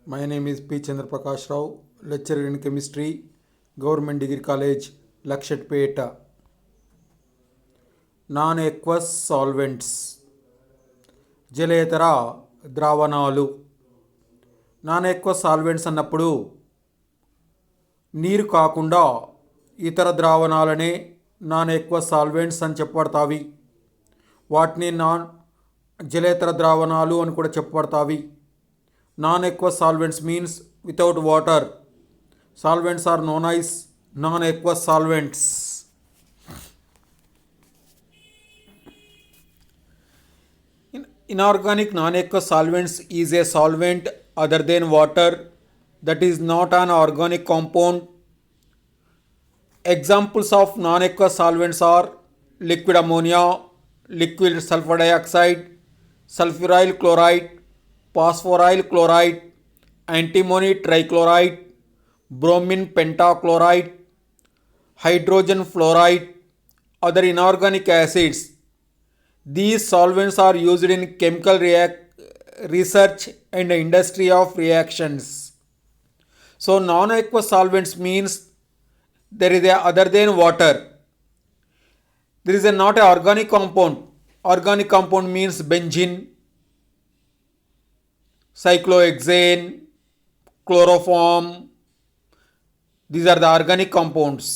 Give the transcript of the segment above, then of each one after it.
My name is P. Chandra Prakash Rao, lecturer in chemistry, Government Degree College, Lakshatpeta. Non-aqueous solvents, జలేతర ద్రావణాలు. Non-aqueous solvents అన్నప్పుడు నీరు కాకుండా ఇతర ద్రావణాలనే నాన్-ఎక్వస్ సాల్వెంట్స్ అని చెప్పబడతావి. వాటిని జలేతర ద్రావణాలు అని కూడా చెప్పబడతావి. Non-aqueous solvents means without water. Solvents are known as non-aqueous solvents. Inorganic non-aqueous solvents is a solvent other than water that is not an organic compound. Examples of non-aqueous solvents are liquid ammonia, liquid sulfur dioxide, sulfuryl chloride, phosphoryl chloride, antimony trichloride, bromine pentachloride, hydrogen fluoride, other inorganic acids. These solvents are used in chemical research and industry of reactions. So non-aqueous solvents means there is a other than water. There is a not a organic compound. Organic compound means benzene, cyclohexane, chloroform. These are the organic compounds.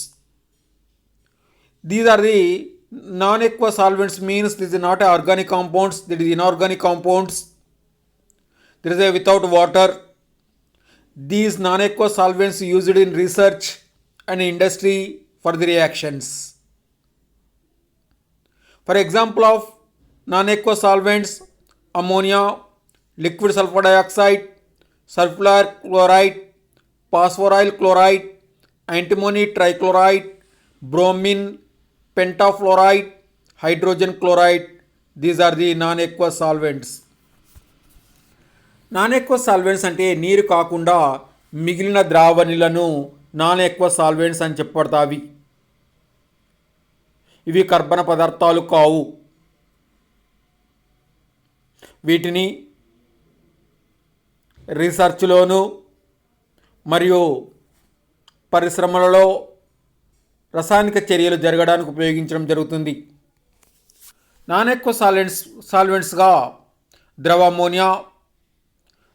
These are the non-aqueous solvents means this is not organic compounds, that is inorganic compounds. There is a without water. These non-aqueous solvents used in research and industry for the reactions. For example of non-aqueous solvents, ammonia, liquid sulfur dioxide, sulfur chloride, phosphoryl chloride, antimony trichloride, bromine pentafluoride, hydrogen chloride. These are the non-aqueous solvents. Non-aqueous solvents అంటే నీరు కాకుండా మిగిలిన ద్రావణులను non-aqueous solvents అని చెప్పబడతావి. ఇవి కర్బన పదార్థాలు కావు. వీటిని రీసెర్చ్లోను మరియు పరిశ్రమలలో రసాయనిక చర్యలు జరగడానికి ఉపయోగించడం జరుగుతుంది. నాన్-ఎక్వస్ సాల్వెంట్స్గా ద్రవ అమోనియా,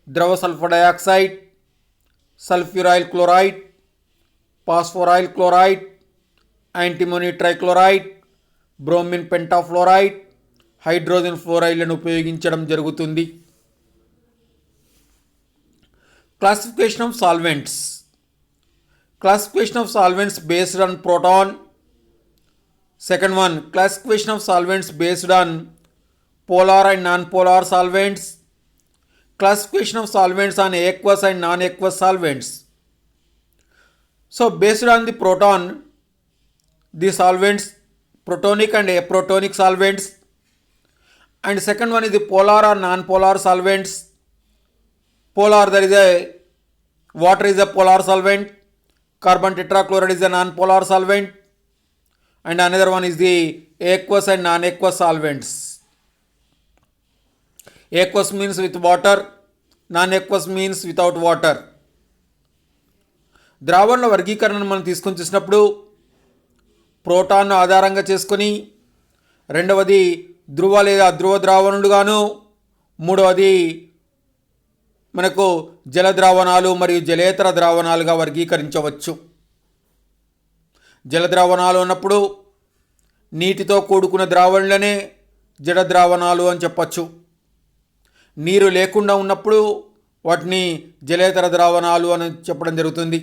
ద్రవ sulphur dioxide, sulphuryl chloride, phosphoryl chloride, antimony trichloride, bromine pentafluoride, hydrogen ఫ్లోరైడ్లను ఉపయోగించడం జరుగుతుంది. Classification of solvents. Classification of solvents based on proton. Second one, classification of solvents based on polar and non-polar solvents. Classification of solvents on aqueous and non-aqueous solvents. So based on the proton, the solvents, protonic and aprotonic solvents. And second one is the polar or non-polar solvents. Polar, there is a water is a polar solvent, carbon tetrachloride is a non-polar solvent, and another one is the aqueous and non-aqueous solvents. Aqueous means with water, non-aqueous means without water. ద్రావణుల వర్గీకరణను మనం తీసుకొని చూసినప్పుడు ప్రోటాన్ను ఆధారంగా చేసుకొని, రెండవది ధ్రువ లేదా అధ్రువ ద్రావణులుగాను, మూడవది మనకు జల ద్రావణాలు మరియు జలేతర ద్రావణాలుగా వర్గీకరించవచ్చు. జల ద్రావణాలు అన్నప్పుడు నీటితో కూడుకున్న ద్రావణులనే జడ ద్రావణాలు అని చెప్పచ్చు. నీరు లేకుండా ఉన్నప్పుడు వాటిని జలేతర ద్రావణాలు అని చెప్పడం జరుగుతుంది.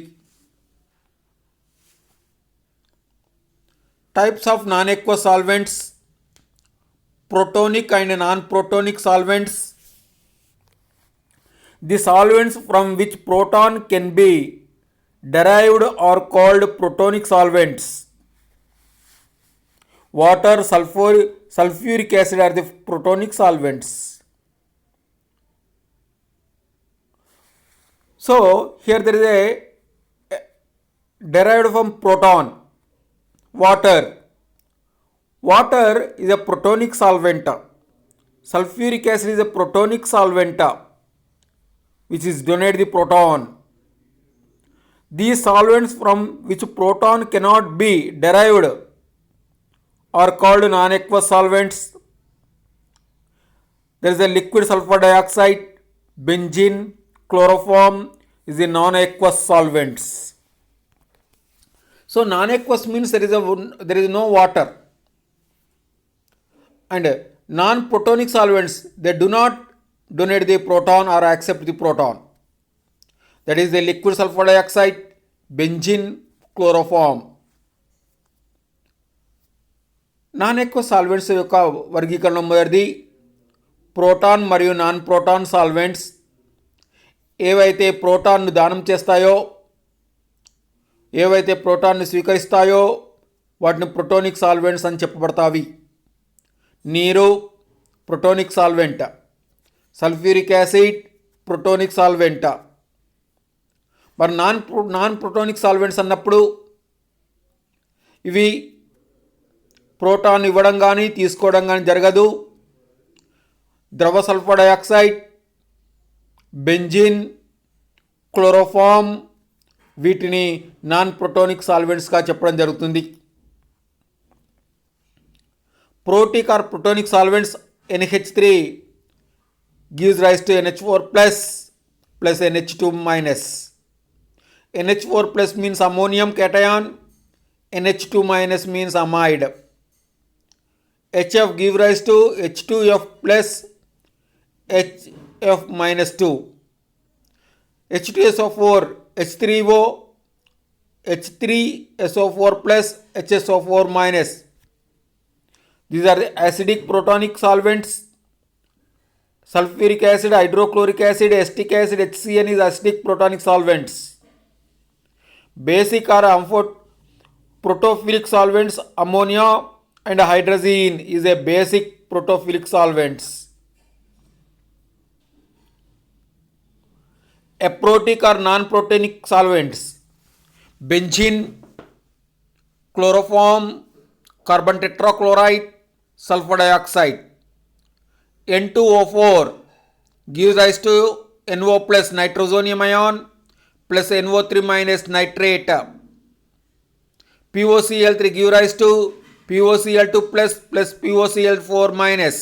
Types of non-aqueous solvents, protonic and non-protonic solvents. The solvents from which proton can be derived are called protonic solvents. Water, sulfuric acid are the protonic solvents. So here there is a derived from proton, water. Water is a protonic solvent. Sulfuric acid is a protonic solvent. which is donate the proton. These solvents from which proton cannot be derived are called non-aqueous solvents. There is a liquid sulfur dioxide, benzene, chloroform is the non-aqueous solvents. So non-aqueous means there is no water, and non-protonic solvents, they do not donate the proton or accept the proton. That is the liquid sulfur dioxide, benzene, chloroform. Non-aqueous solvents యొక్క వర్గీకరణ మొదటిది proton మరియు non proton solvents. ఏవైతే ప్రోటాన్ను దానం చేస్తాయో, ఏవైతే ప్రోటాన్ను స్వీకరిస్తాయో వాటిని ప్రోటోనిక్ solvents అని చెప్పబడతాయి. నీరు protonic solvent, sulphuric acid protonic solvent. మరి నాన్ ప్రోటోనిక్ సాల్వెంట్స్ అన్నప్పుడు ఇవి ప్రోటాన్ ఇవ్వడం కానీ తీసుకోవడం కానీ జరగదు. ద్రవ సల్ఫర్ డయాక్సైడ్, బెంజిన్, క్లోరోఫామ్ వీటిని నాన్ ప్రోటోనిక్ సాల్వెంట్స్గా చెప్పడం జరుగుతుంది. Protic or protonic solvents NH3 gives rise to NH4 plus NH2 minus. NH4 plus means ammonium cation, NH2 minus means amide. HF give rise to H2F plus HF minus 2. H2SO4, H3O, H3SO4 plus HSO4 minus. These are the acidic protonic solvents. Sulfuric acid, hydrochloric acid, acetic acid, HCN is acidic protonic solvents. Basic or protophilic solvents, ammonia and hydrazine is a basic protophilic solvents. Aprotic or non-protonic solvents, benzene, chloroform, carbon tetrachloride, sulfur dioxide. N2O4 gives rise to NO plus nitrosonium ion plus NO3 minus nitrate. POCl3 gives rise to POCl2 plus POCl4 minus.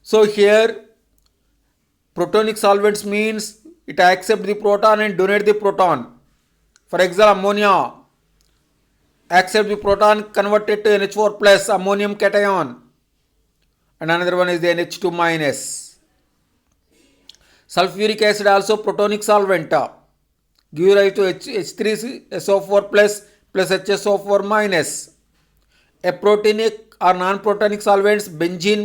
So here protonic solvents means it accept the proton and donate the proton. For example, ammonia accept the proton, converted to NH4 plus ammonium cation, and another one is the NH2 minus. Sulfuric acid also protonic solvent, give rise to H3SO4 plus HSO4 minus. Aprotonic or non-protonic solvents, benzene,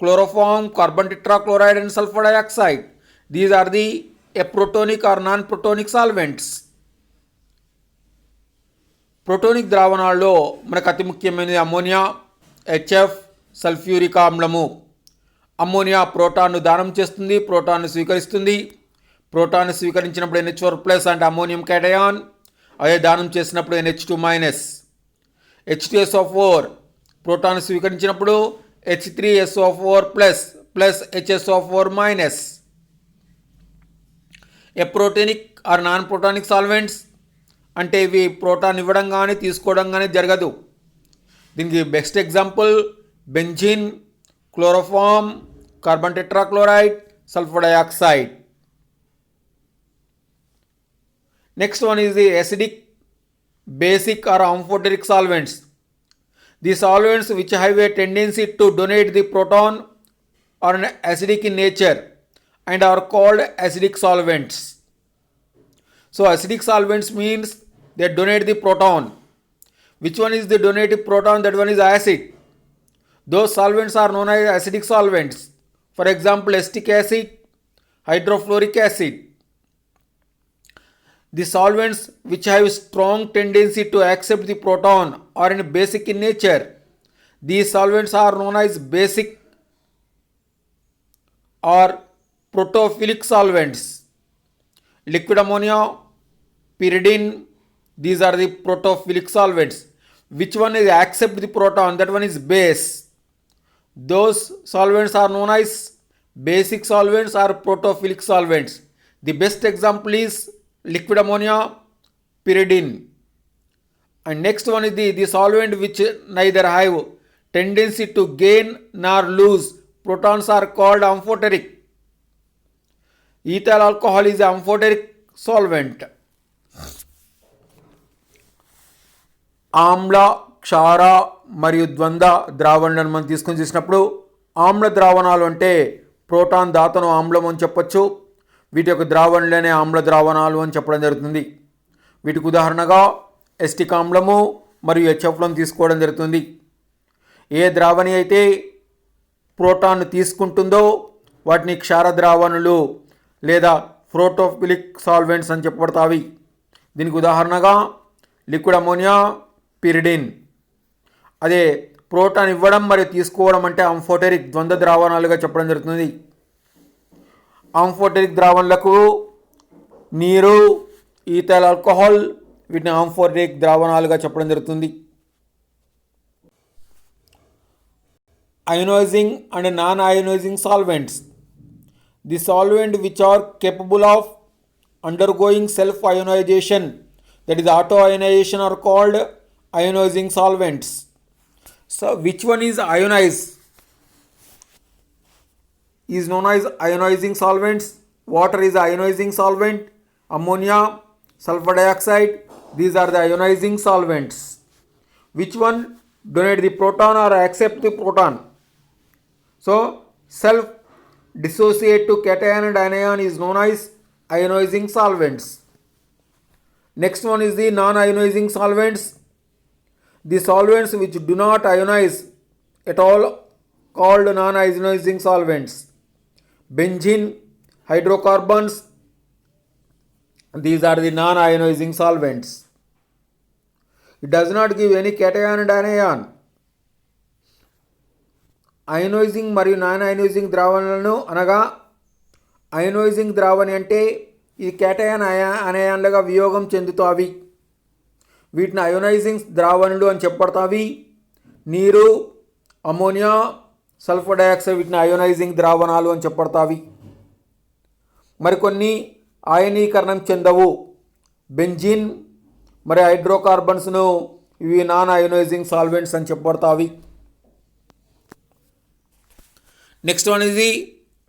chloroform, carbon tetrachloride and sulfur dioxide. These are the aprotonic or non-protonic solvents. Protonic ద్రావణాల్లో మనకు అతి ముఖ్యమైనది ammonia, HF, sulphuric ఆమ్లము. Ammonia ప్రోటాన్ను దానం చేస్తుంది, ప్రోటాన్ను స్వీకరిస్తుంది. ప్రోటాన్ను స్వీకరించినప్పుడు NH4 ప్లస్ అంటే అమ్మోనియం క్యాటయాన్, అదే దానం చేసినప్పుడు NH2 మైనస్. H2SO4 ప్రోటాన్ స్వీకరించినప్పుడు H3SO4 plus HSO4 minus. Aprotonic or non protonic solvents అంటే ఇవి ప్రోటాన్ ఇవ్వడం కానీ తీసుకోవడం కానీ జరగదు. దీనికి best example benzene, chloroform, carbon tetrachloride, sulphur dioxide. Next one is the acidic, basic or amphoteric solvents. The solvents which have a tendency to donate the proton are acidic in nature and are called acidic solvents. So acidic solvents means they donate the proton. Which one is the donative proton? That one is acid. Those solvents are known as acidic solvents. For example, acetic acid, hydrofluoric acid. The solvents which have strong tendency to accept the proton are in basic in nature. These solvents are known as basic or protophilic solvents. Liquid ammonia, pyridine, these are the protophilic solvents. Which one is accept the proton? That one is base. Those solvents are known as basic solvents or protophilic solvents. The best example is liquid ammonia, pyridine. And next one is the solvent which neither have tendency to gain nor lose protons are called amphoteric. Ethyl alcohol is an amphoteric solvent. ఆమ్ల క్షార మరియు ద్వంద్వ ద్రావణాలను మనం తీసుకొని చూసినప్పుడు ఆమ్ల ద్రావణాలు అంటే proton ధాతును ఆమ్లం అని చెప్పొచ్చు. వీటి యొక్క ద్రావణులనే ఆమ్ల ద్రావణాలు అని చెప్పడం జరుగుతుంది. వీటికి ఉదాహరణగా ఎస్టిక్ ఆమ్లము మరియు హెచ్ఎఫ్లను తీసుకోవడం జరుగుతుంది. ఏ ద్రావణి అయితే ప్రోటాన్ తీసుకుంటుందో వాటిని క్షార ద్రావణులు లేదా ప్రోటోఫిలిక్ సాల్వెంట్స్ అని చెప్పబడతాయి. దీనికి ఉదాహరణగా లిక్విడ్ అమోనియా, పిరిడిన్. అదే ప్రోటాన్ ఇవ్వడం మరియు తీసుకోవడం అంటే అంఫోటెరిక్ ద్వంద్వ ద్రావణాలుగా చెప్పడం జరుగుతుంది. అంఫోటెరిక్ ద్రావణాలకు నీరు, ఈథైల్ ఆల్కహాల్ వీటిని అంఫోటెరిక్ ద్రావణాలుగా చెప్పడం జరుగుతుంది. Ionising and non ionising solvents. The solvent which are capable of undergoing self-ionization, that is auto-ionization, are called ionizing solvents. So which one is ionize? Is known as ionizing solvents. Water is ionizing solvent. Ammonia, sulfur dioxide, these are the ionizing solvents. Which one donate the proton or accept the proton? So self dissociate to cation and anion is known as ionizing solvents. Next one is the non-ionizing solvents. The solvents which do not ionize at all called non-ionizing solvents. Benzene, hydrocarbons, these are the non-ionizing solvents. It does not give any cation and anion. Ionising మరియు non ionising ద్రావణాలను అనగా ionising ద్రావణి అంటే ఇది cation అయాన్లుగా వియోగం చెందుతావి. వీటిని ionising ద్రావణులు అని చెప్పబడతావి. నీరు, ammonia, sulphur dioxide వీటిని అయోనైజింగ్ ద్రావణాలు అని చెప్పబడతావి. మరికొన్ని ఆయనీకరణం చెందవు. బెంజిన్ మరియు హైడ్రోకార్బన్స్ను ఇవి నాన్ అయోనైజింగ్ సాల్వెంట్స్ అని చెప్పబడతావి. Next one is the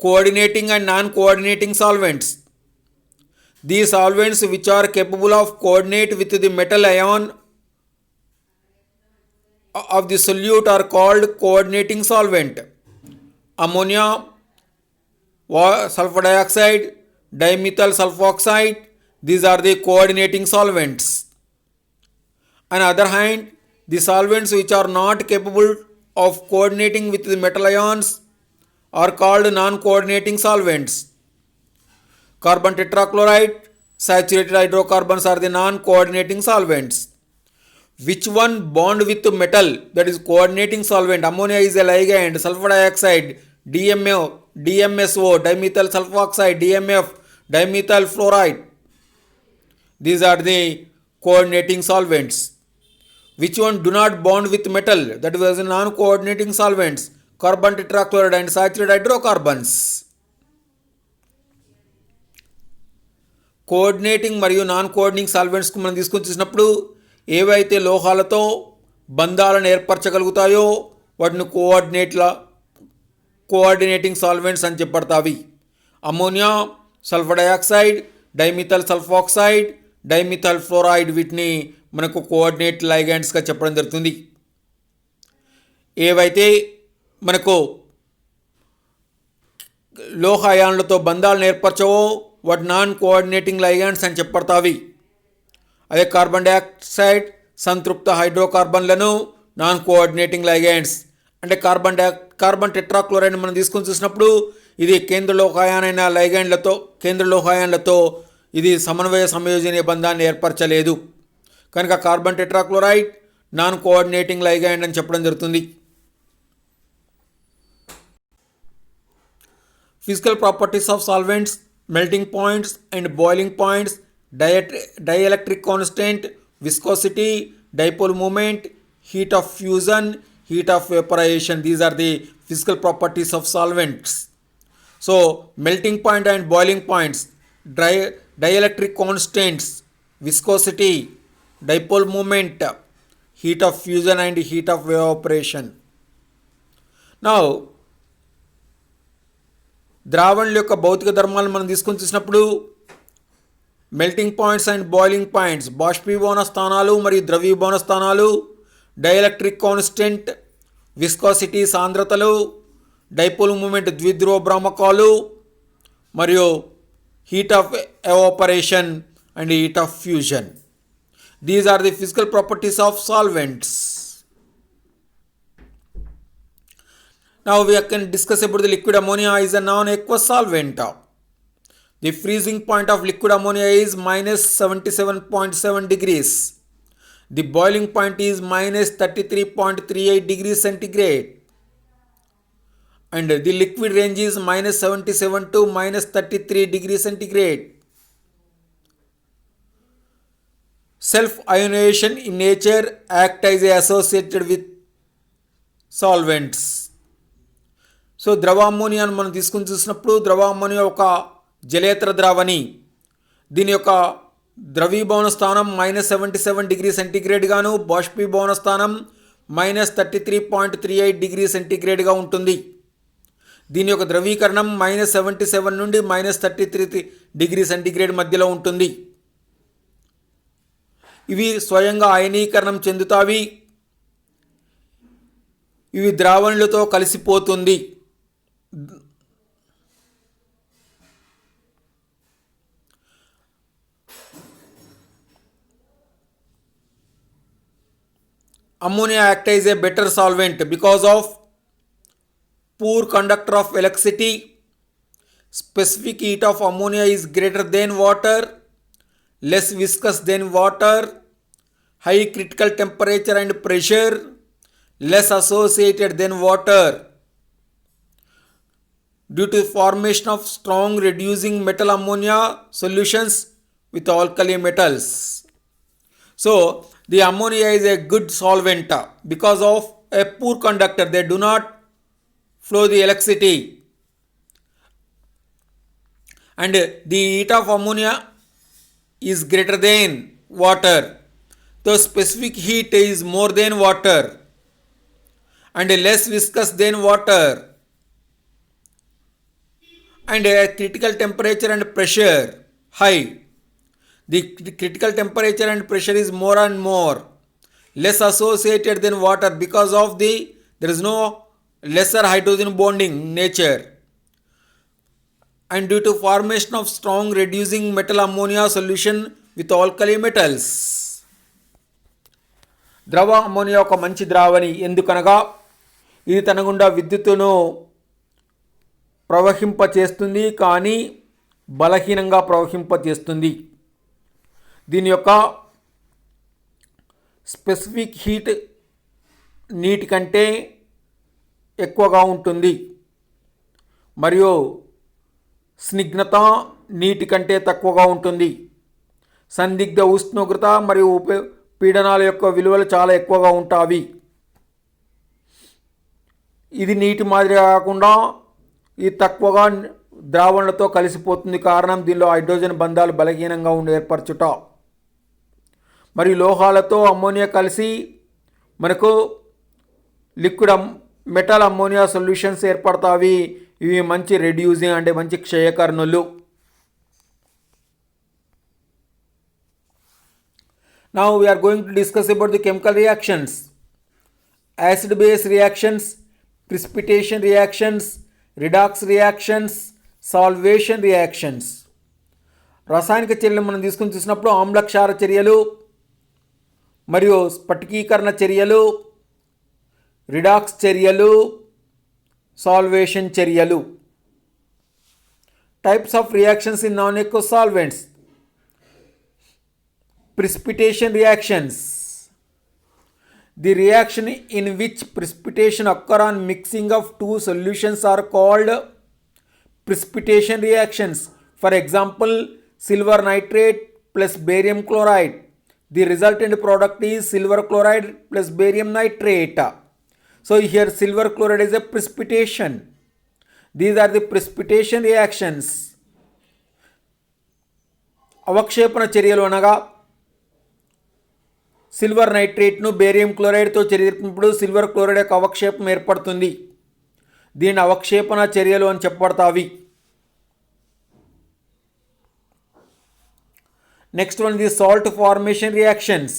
coordinating and non-coordinating solvents. These solvents which are capable of coordinate with the metal ion of the solute are called coordinating solvent. Ammonia, sulfur dioxide, dimethyl sulfoxide, these are the coordinating solvents. On the other hand, the solvents which are not capable of coordinating with the metal ions are called non-coordinating solvents. Carbon tetrachloride, saturated hydrocarbons are the non-coordinating solvents. Which one bond with metal, that is coordinating solvent? Ammonia is a ligand, sulfur dioxide, DMSO, dimethyl sulfoxide, DMF, dimethyl fluoride. These are the coordinating solvents. Which one do not bond with metal, that is non-coordinating solvents? Carbon tetrachloride and saturated hydrocarbons. Coordinating మరియు non coordinating సాల్వెంట్స్కు మనం తీసుకొని చూసినప్పుడు ఏవైతే లోహాలతో బంధాలను ఏర్పరచగలుగుతాయో వాటిని coordinating solvents అని చెప్పబడతాయి. Ammonia, sulphur dioxide, dimethyl sulphoxide, dimethyl fluoride వీటిని మనకు కోఆర్డినేట్ లైగాండ్స్గా చెప్పడం జరుగుతుంది. ఏవైతే మనకు లోహ అయాన్లతో బంధాలను ఏర్పరచవో వాటి నాన్ కోఆర్డినేటింగ్ లైగాండ్స్ అని చెప్పబడతావి. అదే కార్బన్ డయాక్సైడ్, సంతృప్త హైడ్రోకార్బన్లను నాన్ కోఆర్డినేటింగ్ లైగాండ్స్. అంటే కార్బన్ టెట్రాక్లోరైడ్ మనం తీసుకొని చూసినప్పుడు ఇది కేంద్ర లోహాయాన్లతో ఇది సమన్వయ సంయోజనీయ బంధాన్ని ఏర్పరచలేదు కనుక carbon tetrachloride non coordinating ligand అని చెప్పడం జరుగుతుంది. Physical properties of solvents: melting points and boiling points, dielectric constant, viscosity, dipole moment, heat of fusion, heat of vaporization. These are the physical properties of solvents. So melting point and boiling points, dielectric constants, viscosity, dipole moment, heat of fusion and heat of evaporation. Now ద్రావణుల యొక్క భౌతిక ధర్మాలను మనం తీసుకొని చూసినప్పుడు melting points and boiling points, బాష్పీభవన స్థానాలు మరియు ద్రవీభవన స్థానాలు, డైఎలక్ట్రిక్ కాన్స్టెంట్, విస్కాసిటీ సాంద్రతలు, డైపోల్ మూమెంట్ ద్విధ్రువ భ్రామకాలు మరియు heat of evaporation and heat of fusion. These are the physical properties of solvents. Now we can discuss about the liquid ammonia is a non-aqueous solvent. The freezing point of liquid ammonia is minus 77.7 degrees. The boiling point is minus 33.38 degrees centigrade. And the liquid range is minus 77 to minus 33 degrees centigrade. Self-ionization in nature act as associated with solvents. So ద్రవ అమ్మోనియాను మనం తీసుకుని చూసినప్పుడు ద్రవ ammonia ఒక జలేతర ద్రావణి. దీని యొక్క ద్రవీభవన స్థానం మైనస్ 77 డిగ్రీ సెంటీగ్రేడ్ గాను, బాష్పీభవన స్థానం మైనస్ 33.38 డిగ్రీ సెంటీగ్రేడ్గా ఉంటుంది. దీని యొక్క ద్రవీకరణం మైనస్ 77 నుండి మైనస్ 33 డిగ్రీ సెంటీగ్రేడ్ మధ్యలో ఉంటుంది. ఇవి స్వయంగా అయనీకరణం చెందుతావి. ఇవి ద్రావణులతో కలిసిపోతుంది. Ammonia acts as a better solvent because of poor conductor of electricity. Specific heat of ammonia is greater than water, less viscous than water, high critical temperature and pressure, less associated than water. Due to formation of strong reducing metal ammonia solutions with alkali metals. So the ammonia is a good solvent because of a poor conductor. They do not flow the electricity. And the heat of ammonia is greater than water. The specific heat is more than water and less viscous than water. And a critical temperature and pressure high. The critical temperature and pressure is more and more less associated than water because of there is no lesser hydrogen bonding nature. And due to formation of strong reducing metal ammonia solution with alkali metals. ద్రవ ammonia ఒక మంచి ద్రావణి. ఎందుకనగా ఇది తన గుండా విద్యుత్తును ప్రవహింపచేస్తుంది, కానీ బలహీనంగా ప్రవహింపచేస్తుంది. దీని యొక్క స్పెసిఫిక్ హీట్ నీటి కంటే ఎక్కువగా ఉంటుంది మరియు స్నిగ్ధత నీటి కంటే తక్కువగా ఉంటుంది. సందిగ్ధ ఉష్ణోగ్రత మరియు పీడనాల యొక్క విలువలు చాలా ఎక్కువగా ఉంటాయి. ఇది నీటి మాదిరి కాకుండా ఇది తక్కువగా ద్రావణులతో కలిసిపోతుంది. కారణం దీనిలో హైడ్రోజన్ బంధాలు బలహీనంగా ఏర్పరచుట మరియు లోహాలతో అమ్మోనియా కలిసి మనకు లిక్విడ్ మెటల్ అమ్మోనియా సొల్యూషన్స్ ఏర్పడతాయి. ఇవి మంచి రెడ్యూసింగ్ అంటే మంచి క్షయకరణులు. Now we are going to discuss about the chemical reactions. Acid base reactions, precipitation reactions, redox reactions, solvation reactions. రసాయనిక చర్యలు మనం తీసుకుని చూసినప్పుడు ఆమ్లక్షార చర్యలు మరియు స్ఫటికీకరణ చర్యలు, రిడాక్స్ చర్యలు, సాల్వేషన్ చర్యలు. Types of reactions in non aqueous solvents. Precipitation reactions. The reaction in which precipitation occur on mixing of two solutions are called precipitation reactions. For example, silver nitrate plus barium chloride. The resultant product is silver chloride plus barium nitrate. So here silver chloride is a precipitation. These are the precipitation reactions. అవక్షేపణ చర్యలు అనగా silver నైట్రేట్ను barium క్లోరైడ్తో చర్యప్పుడు silver chloride యొక్క అవక్షేపం ఏర్పడుతుంది. దీని అవక్షేపణ చర్యలు అని చెప్పబడతావి. Next one the salt formation reactions.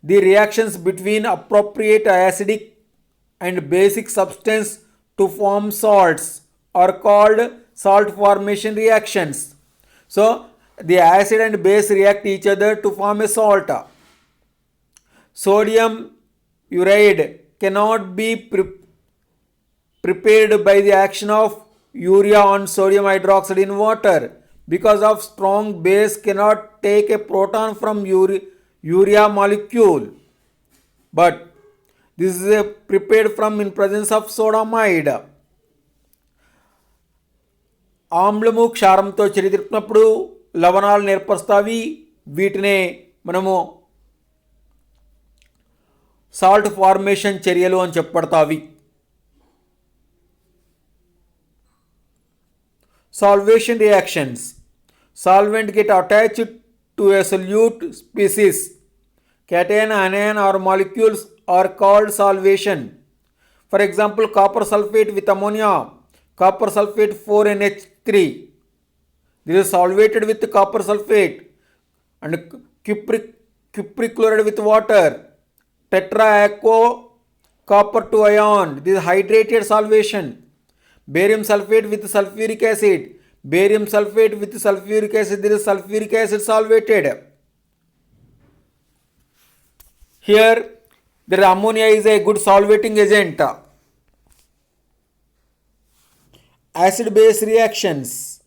The reactions between appropriate acidic and basic substance to form salts are called salt formation reactions. So the acid and base react each other to form a salt. Sodium uride cannot be prepared by the action of urea on sodium hydroxide in water because of strong base cannot take a proton from urea molecule, but this is prepared from in presence of sodamide. ఆమ్లము క్షారంతో చర్యజరుపుతున్నప్పుడు లవణాలను ఏర్పరుస్తావి. వీటినే మనము salt formation చర్యలు అని చెప్పబడతావి. Solvation reactions. Solvent get attached to a solute species. Cation, anion or molecules are called solvation. For example, copper sulfate with ammonia, copper sulfate 4NH3. This is solvated with copper sulfate, and cupric chloride with water. Tetraaquo copper 2 ion. This is hydrated solvation. Barium sulfate with sulfuric acid. Barium sulfate with sulfuric acid. This is sulfuric acid solvated. Here, the ammonia is a good solvating agent. Acid-base reactions.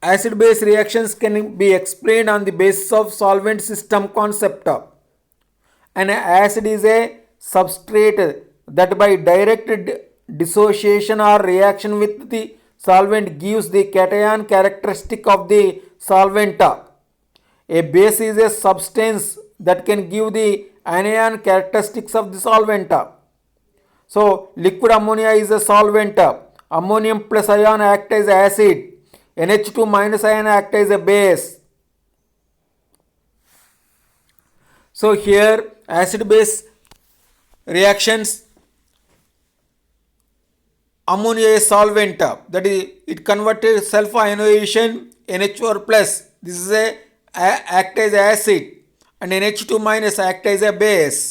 Acid-base reactions can be explained on the basis of solvent system concept. An acid is a substrate that by direct dissociation or reaction with the solvent gives the cation characteristic of the solvent. A base is a substance that can give the anion characteristics of the solvent. So liquid ammonia is a solvent. Ammonium plus ion act as acid. NH2 minus ion act as a base. So here acid base reactions, ammonia is solvent, that is it converted self ionization NH4 plus, this is a act as acid, and NH2 minus act as a base.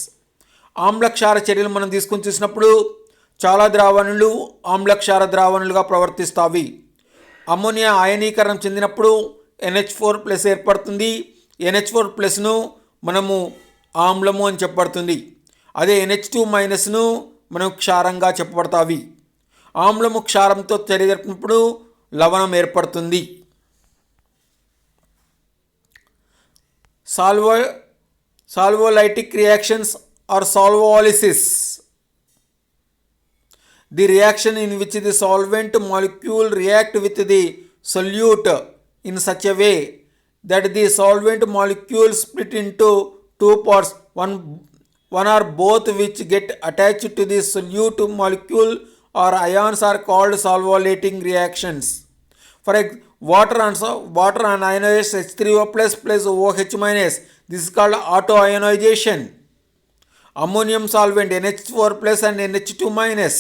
ఆమ్లక్షార చర్యలు మనం తీసుకొని చూసినప్పుడు చాలా ద్రావణులు ఆమ్లక్షార ద్రావణులుగా ప్రవర్తిస్తాయి. Ammonia అయనీకరణం చెందినప్పుడు NH4 plus ఏర్పడుతుంది. NH4 ప్లస్ను మనము ఆమ్లము అని చెప్పబడుతుంది. అదే NH2 మైనస్ను మనం క్షారంగా చెప్పబడతావి. ఆమ్లము క్షారంతో చర్య జరిపినప్పుడు లవణం ఏర్పడుతుంది. Solvolytic reactions or solvolysis. The reaction in which the solvent molecule react with the solute in such a way that the solvent molecule split into two parts, one or both which get attached to the solute molecule or ions are called solvolytic reactions. For water and ionized H3O plus OH minus, this is called autoionization. Ammonium solvent NH4 plus and NH2 minus.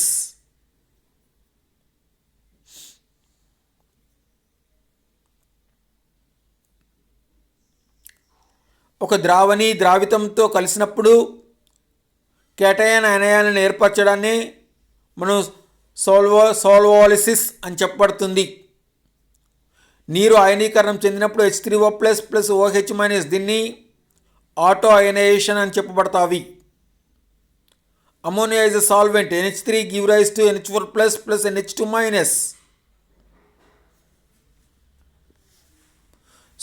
ఒక ద్రావణి ద్రావితంతో కలిసినప్పుడు cation అయాన్లను ఏర్పరచడాన్ని మనం సోల్వోలిసిస్ అని చెప్పబడుతుంది. నీరు అయనీకరణం చెందినప్పుడు H3O plus OH minus, దీన్ని auto ionization అని చెప్పబడతావి. Ammonia is a solvent. NH3 give rise to NH4 plus NH2 minus.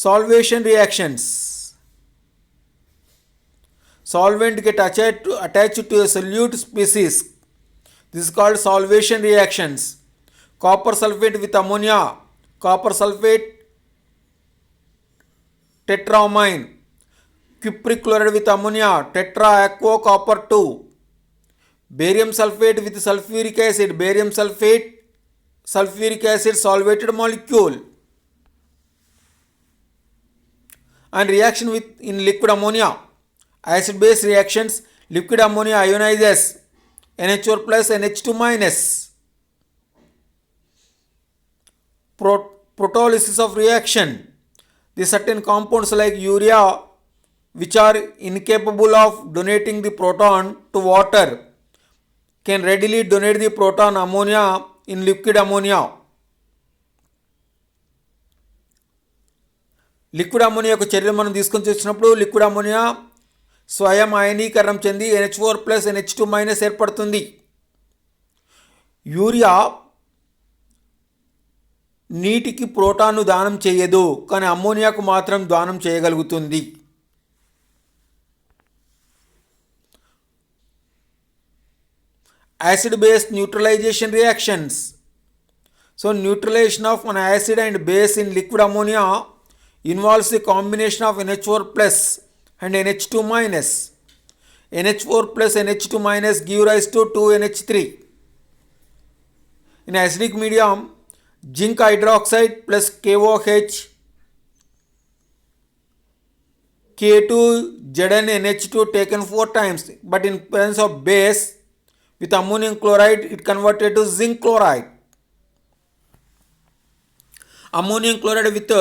Solvation reactions. Solvent get attached to a solute species. This is called solvation reactions. Copper sulfate with ammonia, copper sulfate tetraamine. cupric chloride with ammonia, tetra aqua copper 2. Barium sulfate with sulfuric acid, barium sulfate, sulfuric acid solvated molecule. And reaction with in liquid ammonia, acid base reactions, liquid ammonia ionizes NH4 plus NH2 minus. Proteolysis of reaction, the certain compounds like urea which are incapable of donating the proton to water can readily donate the proton ammonia in liquid ammonia. Liquid అమోనియాకు చర్యలు మనం తీసుకొని చూసినప్పుడు liquid ammonia స్వయం అయనీకరణం చెంది NH4 plus NH2 minus ఏర్పడుతుంది. Urea నీటికి ప్రోటాన్ను దానం చేయదు, కానీ అమ్మోనియాకు మాత్రం దానం చేయగలుగుతుంది. Acid base neutralization reactions. So neutralization of an acid and base in liquid ammonia involves the combination of NH4 plus and NH2 minus. NH4 plus NH2 minus give rise to 2NH3. In acidic medium, zinc hydroxide plus KOH, K2ZnNH2 taken 4 times, but in presence of base with ammonium chloride it converted to zinc chloride. Ammonium chloride with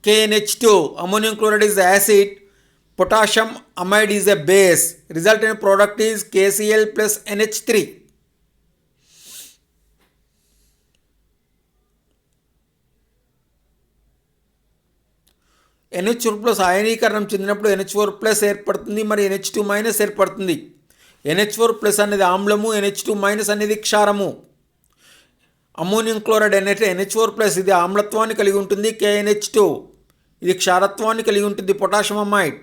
KNH2, ammonium chloride is acid, potassium amide is a base, resultant product is KCl plus NH3. NH4 plus అయనీకరణం చెందినప్పుడు NH4 plus ఏర్పడుతుంది, మరి NH2 minus ఏర్పడుతుంది. NH4 plus అనేది ఆమ్లము, NH2 minus అనేది క్షారము. Ammonium chloride అనేది NH4 plus ఇది ఆమ్లత్వాన్ని కలిగి ఉంటుంది, KNH2 ఇది క్షారత్వాన్ని కలిగి ఉంటుంది, పొటాషియం అమైడ్.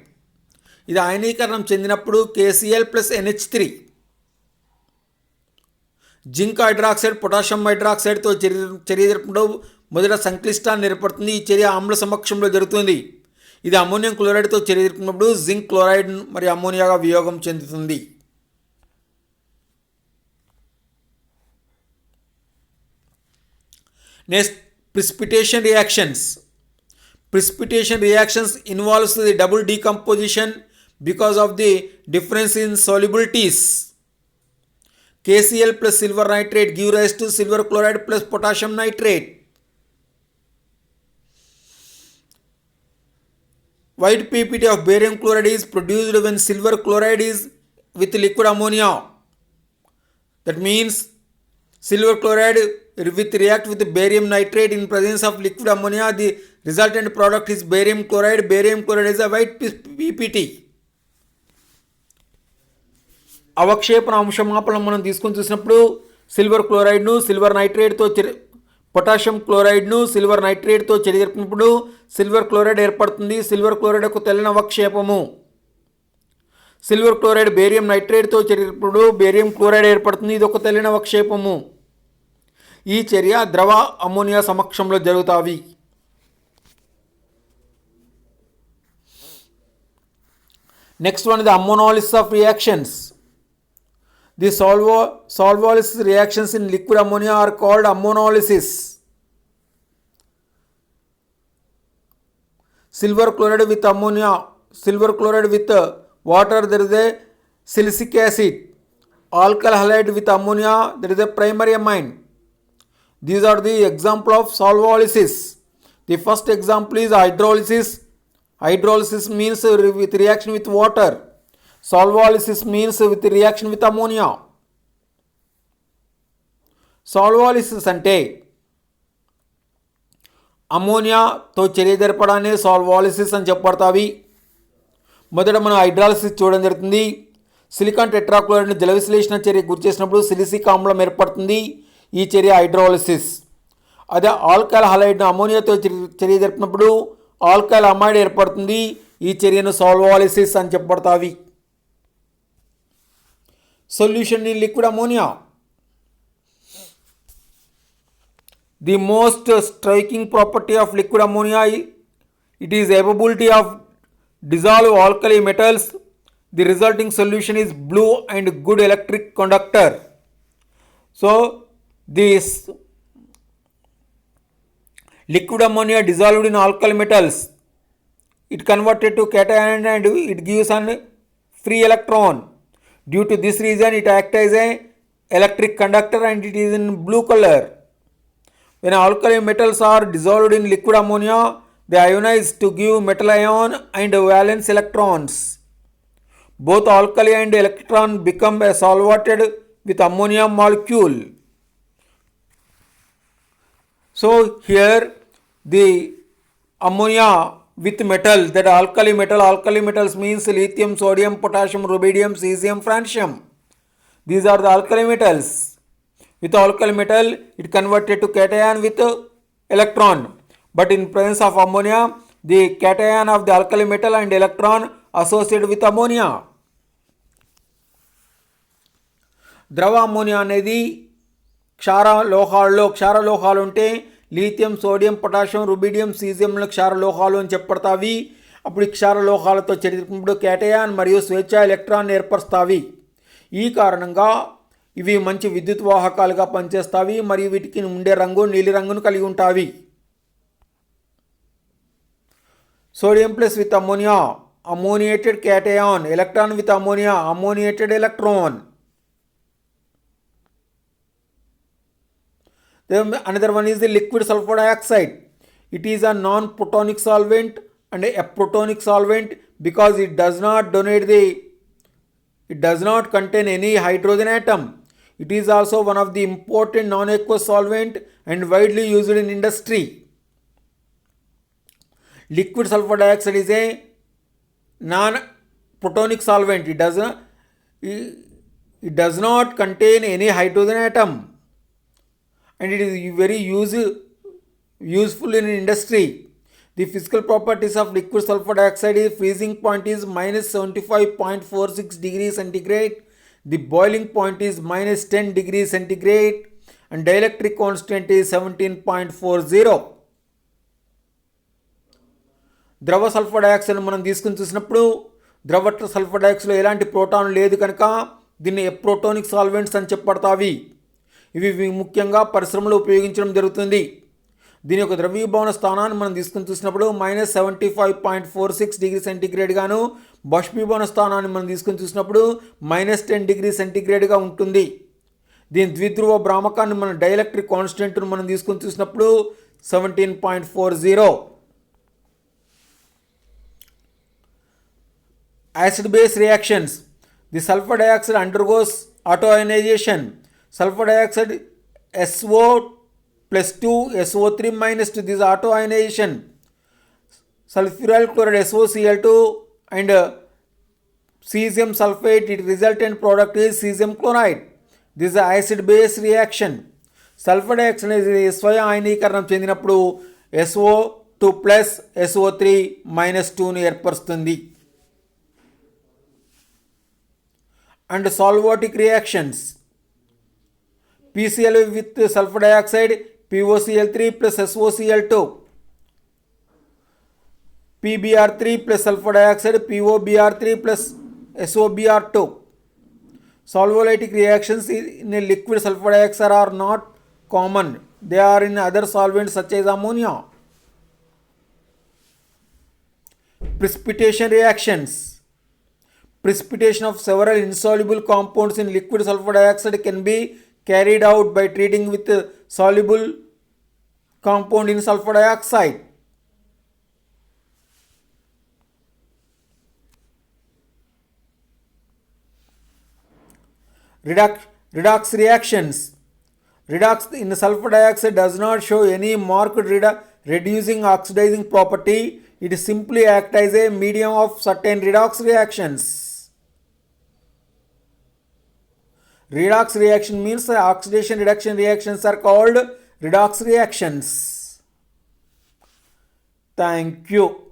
ఇది అయనీకరణం చెందినప్పుడు KCl plus NH3. Zinc hydroxide potassium హైడ్రాక్సైడ్తో చర్య జరిపినప్పుడు మొదట సంక్లిష్టాన్ని ఏర్పడుతుంది. ఈ చర్య ఆమ్ల సమక్షంలో జరుగుతుంది. ఇది అమ్మోనియం క్లోరైడ్తో చర్య జరిపినప్పుడు జింక్ క్లోరైడ్ మరియు అమ్మోనియాగా వియోగం చెందుతుంది. Next, precipitation reactions. Precipitation reactions involves the double decomposition because of the difference in solubilities. KCl plus silver nitrate give rise to silver chloride plus potassium nitrate. White PPT of barium chloride is produced when silver chloride is with liquid ammonia. That means silver chloride with react with barium nitrate in presence of liquid ammonia, the resultant product is barium chloride. Barium chloride is a white PPT. అవక్షేపణ అంశమాపనం మనం తీసుకొని చూసినప్పుడు silver క్లోరైడ్ను silver నైట్రేట్తో potassium క్లోరైడ్ను silver నైట్రేట్తో చర్య జరిపినప్పుడు silver chloride ఏర్పడుతుంది. Silver chloride ఒక తెల్లని అవక్షేపము. Silver chloride barium నైట్రేట్తో చర్య జరిపినప్పుడు బేరియం క్లోరైడ్ ఏర్పడుతుంది. ఇది ఒక తెల్లని అవక్షేపము. ఈ చర్య ద్రవ అమ్మోనియా సమక్షంలో జరుగుతాయి. Next one the ammonolysis of reactions. The solvolysis reactions in liquid ammonia are called ammonolysis. Silver chloride with ammonia, silver chloride with water, there is a silicic acid. Alkyl halide with ammonia, there is a primary amine. These are the example of solvolysis. The first example is hydrolysis. Hydrolysis means with reaction with water. Solvolysis means with reaction with ammonia. Solvolysis అంటే అమ్మోనియాతో చర్య జరపడాన్ని సాల్వాలిసిస్ అని చెప్పబడతావి. మొదట మనం hydrolysis చూడడం జరుగుతుంది. Silicon టెట్రాక్లోరైడ్ని జల విశ్లేషణ చర్య గురి చేసినప్పుడు సిలిసిక్ ఆమ్లం ఏర్పడుతుంది. ఈ చర్య హైడ్రాలిసిస్. అదే ఆల్కైల్ హలైడ్ను అమ్మోనియాతో చర్య జరిపినప్పుడు ఆల్కైల్ అమైడ్ ఏర్పడుతుంది. ఈ చర్యను సాల్వాలిసిస్ అని చెప్పబడతావి. Solution in liquid ammonia. The most striking property of liquid ammonia, it is ability of dissolve alkali metals. The resulting solution is blue and good electric conductor. So this liquid ammonia dissolved in alkali metals, it converted to cation and it gives an free electron. Due to this reason it acts as a electric conductor and it is in blue color. When alkali metals are dissolved in liquid ammonia, they ionize to give metal ion and valence electrons. Both alkali and electron become solvated with ammonia molecule. So here the ammonia with metal, that alkali metals means lithium, sodium, potassium, rubidium, cesium, francium. These are the alkali metals. With alkali metal it converted to cation with electron, but in presence of ammonia the cation of the alkali metal and electron associated with ammonia. ద్రవ ammonia అనేది క్షారలోహాలు ఉంటే lithium, sodium, potassium, rubidium, సీజియంలు క్షారలోహాలు అని చెప్పబడతావి. అప్పుడు ఈ క్షారలోహాలతో చేరినప్పుడు cation మరియు స్వేచ్ఛ electron ఏర్పరుస్తావి. ఈ కారణంగా ఇవి మంచి విద్యుత్ వాహకాలుగా పనిచేస్తావి మరియు వీటికి ఉండే రంగు నీలి రంగును కలిగి ఉంటాయి. Sodium plus with ammonia, ammoniated cation. Electron with ammonia, ammoniated electron. Then another one is the liquid sulfur dioxide. It is a non-protonic solvent and a protonic solvent because it does not contain any hydrogen atom. It is also one of the important non-aqueous solvent and widely used in industry. Liquid sulfur dioxide is a non-protonic solvent. It does not contain any hydrogen atom and it is very useful in industry. The physical properties of liquid sulfur dioxide is freezing point is minus 75.46 degrees centigrade, the boiling point is minus 10 degrees centigrade and dielectric constant is 17.40. ద్రవ sulphur dioxide మనం తీసుకుని చూసినప్పుడు ద్రవ sulphur డయాక్సైడ్లో ఎలాంటి proton లేదు కనుక దీన్ని ఎప్రోటోనిక్ solvents అని చెప్పబడతావి. ఇవి ముఖ్యంగా పరిశ్రమలో ఉపయోగించడం జరుగుతుంది. దీని యొక్క ద్రవీభవన స్థానాన్ని మనం తీసుకుని చూసినప్పుడు minus 75.46 డిగ్రీ సెంటీగ్రేడ్ గాను, బాష్పీభవన స్థానాన్ని మనం తీసుకుని చూసినప్పుడు minus 10 డిగ్రీ సెంటీగ్రేడ్గా ఉంటుంది. దీని ద్విధ్రువ భ్రామకాన్ని మనం డైఎలక్ట్రిక్ కాన్స్టెంట్ను మనం తీసుకుని చూసినప్పుడు 17.40. Acid base reactions. The sulfur dioxide undergoes autoionization. Sulfur dioxide SO plus 2 SO3 minus to this autoionization. Sulfuryl chloride SOCl2 and cesium sulfate, its resultant product is cesium chloride. This is acid base reaction. Sulfur dioxide SY ఆయనీకరణం చెందినప్పుడు SO2 plus SO3 minus 2ను ఏర్పరుస్తుంది. And solvotic reactions. PCl with sulfur dioxide, POCl3 plus SOCl2. PBr3 plus sulfur dioxide, POBr3 plus SOBr2. Solvolytic reactions in a liquid sulfur dioxide are not common. They are in other solvents such as ammonia. Precipitation reactions. Precipitation of several insoluble compounds in liquid sulfur dioxide can be carried out by treating with a soluble compound in sulfur dioxide. Redox reactions. Redox in sulfur dioxide does not show any marked reducing oxidizing property. It simply acts as a medium of certain redox reactions. Redox reaction means oxidation reduction reactions are called redox reactions. Thank you.